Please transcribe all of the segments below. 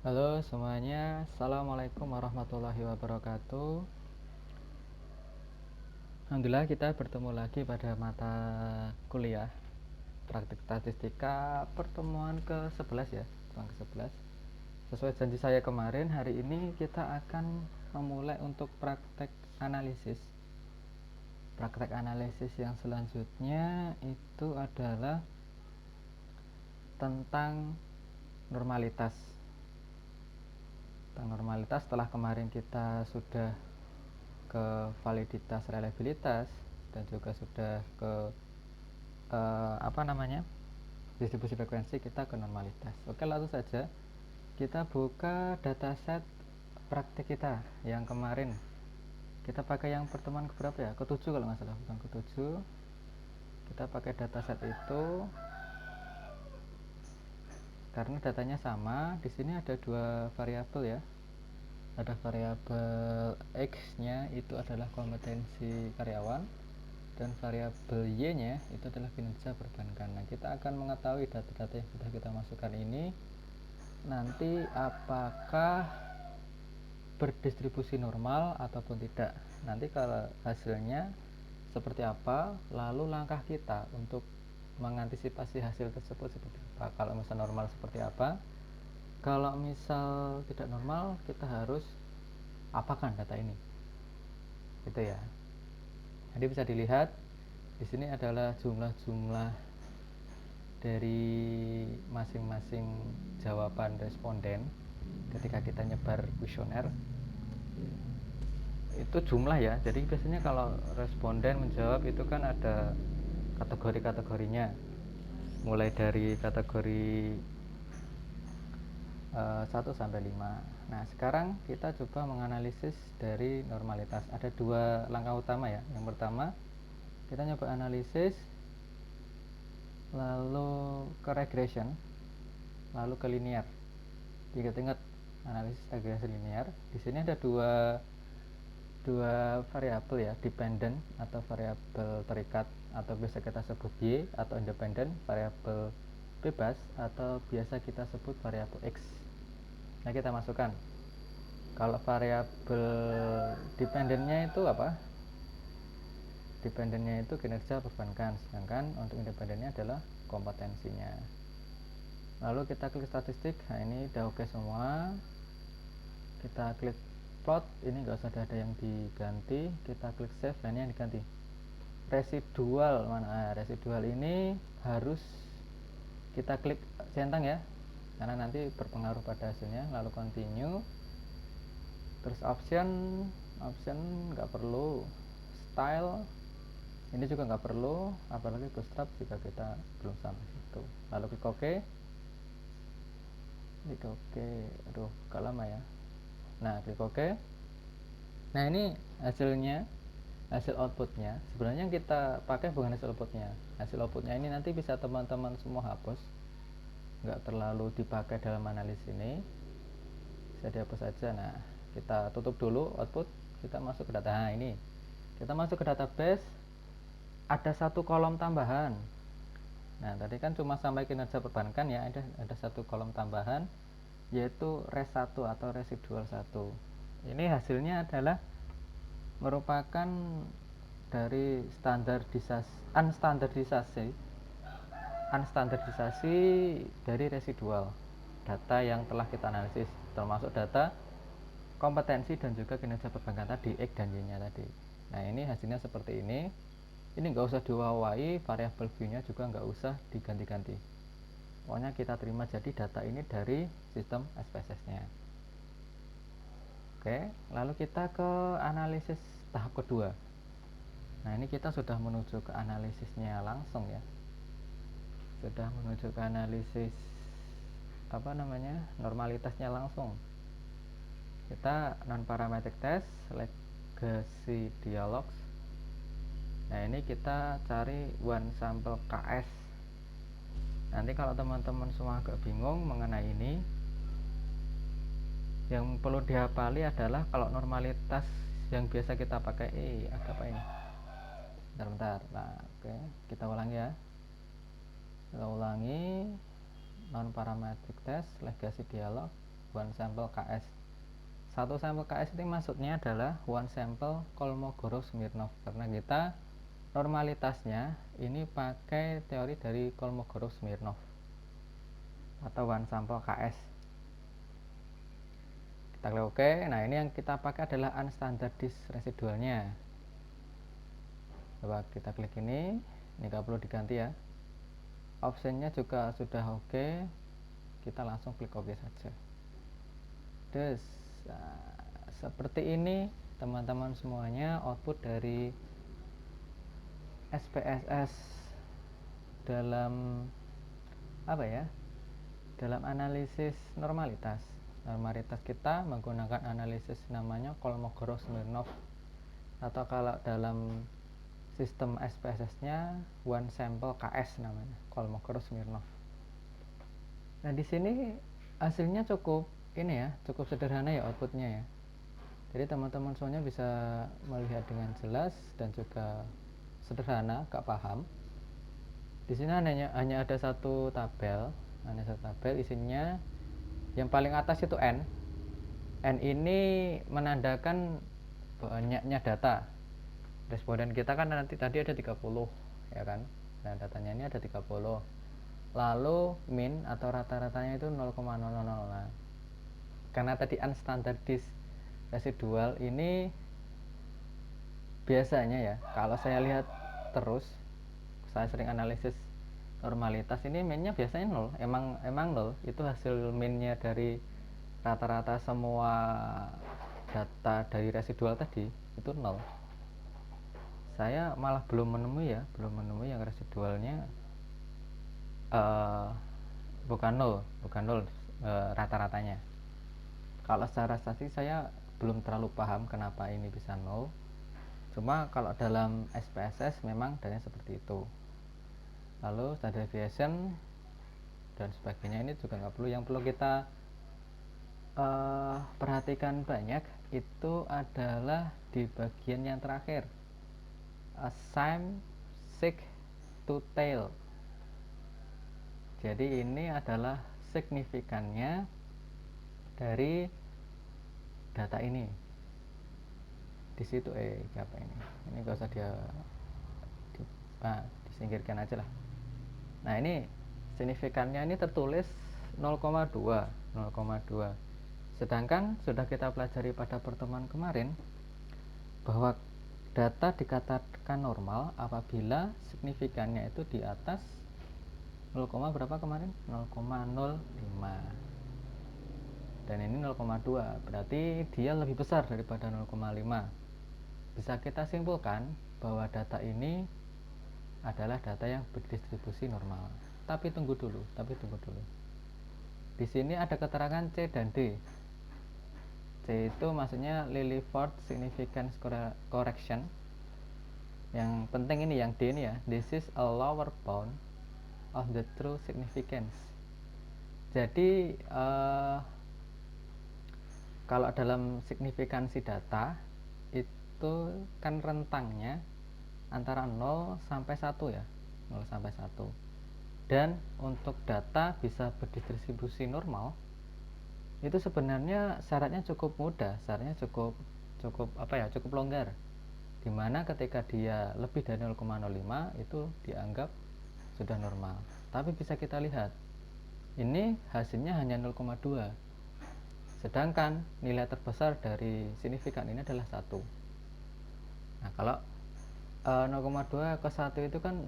Halo semuanya, Assalamualaikum warahmatullahi wabarakatuh. Alhamdulillah kita bertemu lagi pada mata kuliah praktik statistika pertemuan ke-11 ya, pertemuan ke-11. Sesuai janji saya kemarin, hari ini kita akan memulai untuk praktek analisis. Praktek analisis yang selanjutnya itu adalah tentang normalitas. Tentang normalitas setelah kemarin kita sudah ke validitas reliabilitas dan juga sudah ke distribusi frekuensi, kita ke normalitas. Oke, langsung saja kita buka dataset praktik kita yang kemarin. Kita pakai yang pertemuan keberapa ya, ketujuh kalau nggak salah, bukan ketujuh. Kita pakai dataset itu karena datanya sama. Di sini ada dua variabel ya, ada variabel X nya itu adalah kompetensi karyawan dan variabel Y nya itu adalah kinerja perbankan. Nah, kita akan mengetahui data-data yang sudah kita masukkan ini nanti apakah berdistribusi normal ataupun tidak. Nanti kalau hasilnya seperti apa, lalu langkah kita untuk mengantisipasi hasil tersebut seperti apa. Kalau misal normal seperti apa, kalau misal tidak normal, kita harus apakan data ini, gitu ya. Jadi bisa dilihat di sini adalah jumlah-jumlah dari masing-masing jawaban responden ketika kita nyebar kuesioner. Itu jumlah ya, jadi biasanya kalau responden menjawab itu kan ada kategori-kategorinya, mulai dari kategori 1 sampai 5. Nah, sekarang kita coba menganalisis dari normalitas. Ada dua langkah utama ya. Yang pertama, kita nyoba analisis, lalu ke regression, lalu ke linear. Ingat-ingat analisis regresi linear. Di sini ada dua variabel ya, dependent atau variabel terikat atau biasa kita sebut Y, atau independent variabel bebas atau biasa kita sebut variabel X. Nah, kita masukkan. Kalau variabel dependentnya itu apa? Dependentnya itu kinerja perbankan, sedangkan untuk independennya adalah kompetensinya. Lalu kita klik statistik. Nah, ini udah oke semua. Kita klik plot, ini nggak usah ada yang diganti. Kita klik save. Nah, ini yang diganti residual mana. Residual ini harus kita klik centang ya, karena nanti berpengaruh pada hasilnya. Lalu continue, terus option nggak perlu, style ini juga nggak perlu, apalagi bootstrap jika kita belum sampai situ. Lalu klik OK. Klik OK, aduh agak lama ya. Nah, klik OK. Nah, ini hasilnya, hasil outputnya. Sebenarnya yang kita pakai bukan hasil outputnya. Hasil outputnya ini nanti bisa teman-teman semua hapus, nggak terlalu dipakai dalam analisis ini, bisa dihapus saja. Nah, kita tutup dulu output, kita masuk ke data. Nah, ini kita masuk ke database, ada satu kolom tambahan. Nah, tadi kan cuma sampai kinerja perbankan ya, ada satu kolom tambahan, yaitu res 1 atau residual 1. Ini hasilnya adalah merupakan dari unstandardisasi dari residual data yang telah kita analisis, termasuk data kompetensi dan juga kinerja perbankan tadi, X dan Y nya tadi. Nah, ini hasilnya seperti ini. Ini nggak usah diwawai, variabel view nya juga nggak usah diganti-ganti, pokoknya kita terima jadi data ini dari sistem SPSS nya. Oke, lalu kita ke analisis tahap kedua. Nah, ini kita sudah menuju ke analisisnya langsung ya, sudah menuju ke analisis normalitasnya langsung. Kita non parametric test, legacy dialogues. Nah, ini kita cari one sample KS. Nanti kalau teman-teman semua agak bingung mengenai ini, yang perlu dihafali adalah kalau normalitas yang biasa kita pakai, ada apa ini? Bentar. Nah, oke, kita ulangi ya. Kita ulangi non parametric test, legacy dialog, one sample KS. Satu sampel KS itu maksudnya adalah one sample Kolmogorov-Smirnov, karena kita normalitasnya ini pakai teori dari Kolmogorov-Smirnov atau one sample KS. Kita klik OK. Nah, ini yang kita pakai adalah unstandardized residualnya. Coba kita klik ini nggak perlu diganti ya. Optionnya juga sudah oke. Kita langsung klik OK saja. Terus seperti ini teman-teman semuanya output dari SPSS dalam dalam analisis normalitas. Normalitas kita menggunakan analisis namanya Kolmogorov-Smirnov, atau kalau dalam sistem SPSS-nya one sample KS namanya, Kolmogorov-Smirnov. Nah, di sini hasilnya cukup sederhana ya outputnya ya. Jadi teman-teman semuanya bisa melihat dengan jelas dan juga sederhana, gak paham. Di sini hanya ada satu tabel, isinya yang paling atas itu N. N ini menandakan banyaknya data. Responden kita kan tadi ada 30 ya kan. Nah, datanya ini ada 30. Lalu min atau rata-ratanya itu 0,000. Nah, karena tadi unstandardized residual ini biasanya ya, kalau saya lihat terus, saya sering analisis normalitas, ini minnya biasanya 0. Emang 0 itu hasil minnya dari rata-rata semua data dari residual tadi itu 0. Saya malah belum menemui yang residualnya bukan 0 rata-ratanya. Kalau secara statistik saya belum terlalu paham kenapa ini bisa 0. Cuma kalau dalam SPSS memang datanya seperti itu. Lalu standard deviation dan sebagainya ini juga nggak perlu. Yang perlu kita perhatikan banyak itu adalah di bagian yang terakhir, sum, sig, to tail. Jadi ini adalah signifikannya dari data ini. Di situ apa ini gak usah disingkirkan aja lah. Nah, ini signifikannya ini tertulis 0,2. Sedangkan sudah kita pelajari pada pertemuan kemarin bahwa data dikatakan normal apabila signifikannya itu di atas 0, berapa kemarin? 0,05. Dan ini 0,2, berarti dia lebih besar daripada 0,5. Bisa kita simpulkan bahwa data ini adalah data yang berdistribusi normal. Tapi tunggu dulu. Di sini ada keterangan C dan D. C itu maksudnya Lilliford Significance Correction. Yang penting ini yang D ini ya. This is a lower bound of the true significance. Jadi kalau dalam signifikansi data itu kan rentangnya antara 0 sampai 1 ya. 0 sampai 1. Dan untuk data bisa berdistribusi normal itu sebenarnya syaratnya cukup mudah, cukup longgar, dimana ketika dia lebih dari 0,05 itu dianggap sudah normal. Tapi bisa kita lihat ini hasilnya hanya 0,2, sedangkan nilai terbesar dari signifikan ini adalah 1. Nah, kalau 0,2 ke 1 itu kan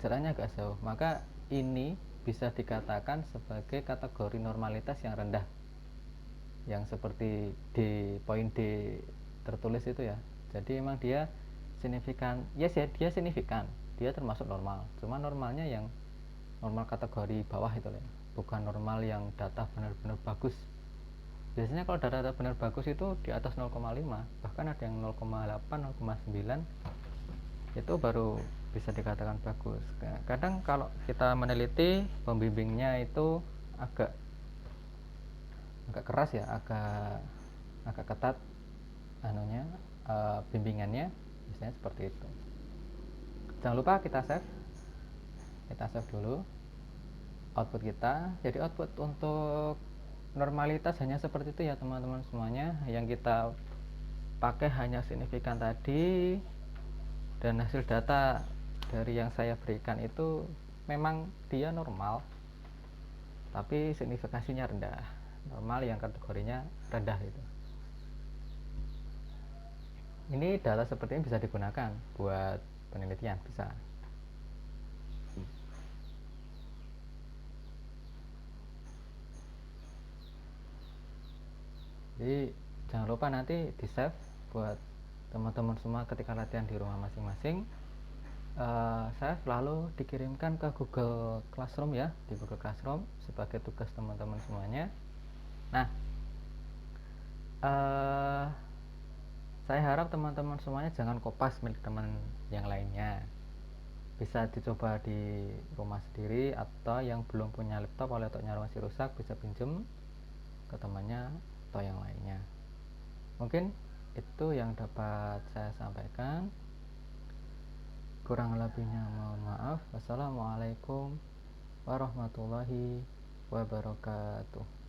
jaraknya agak jauh, maka ini bisa dikatakan sebagai kategori normalitas yang rendah, yang seperti di poin D tertulis itu ya. Jadi emang dia signifikan, dia signifikan, dia termasuk normal, cuma normalnya yang normal kategori bawah itu ya, bukan normal yang data benar-benar bagus. Biasanya kalau data benar bagus itu di atas 0,5, bahkan ada yang 0,8, 0,9, itu baru bisa dikatakan bagus. Kadang kalau kita meneliti, pembimbingnya itu agak keras ya, agak ketat bimbingannya, misalnya seperti itu. Jangan lupa kita save dulu output kita. Jadi output untuk normalitas hanya seperti itu ya teman-teman semuanya. Yang kita pakai hanya signifikan tadi, dan hasil data dari yang saya berikan itu memang dia normal, tapi signifikasinya rendah. Normal yang kategorinya rendah itu. Ini data seperti ini bisa digunakan buat penelitian, bisa. Jadi jangan lupa nanti di save buat teman-teman semua ketika latihan di rumah masing-masing. Saya selalu dikirimkan ke Google Classroom ya, di Google Classroom sebagai tugas teman-teman semuanya. Nah, uh, saya harap teman-teman semuanya jangan kopas milik teman yang lainnya. Bisa dicoba di rumah sendiri, atau yang belum punya laptop oleh laptopnya masih rusak bisa pinjem ke temannya atau yang lainnya. Mungkin itu yang dapat saya sampaikan. Kurang lebihnya mohon maaf. Wassalamualaikum warahmatullahi wabarakatuh.